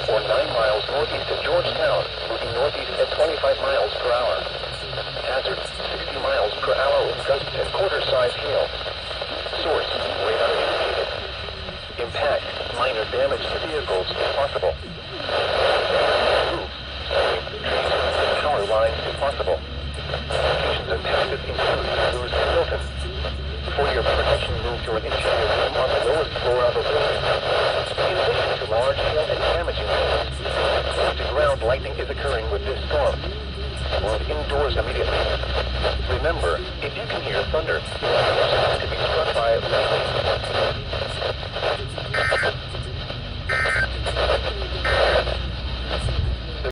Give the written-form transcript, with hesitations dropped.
or 9 miles northeast of Georgetown, moving northeast at 25 miles per hour. Hazard, 60 miles per hour with gusts and quarter-size hail. Source, radar indicated. Impact, minor damage to vehicles if possible. Roof, trees, power lines if possible. Locations impacted include Lewis and Milton. For your protection, move to an interior room on the lowest floor of a building. In addition to large hail and damaging winds, close-to-ground lightning is occurring with this storm. Move indoors immediately. Remember, if you can hear thunder, you are to be struck by lightning.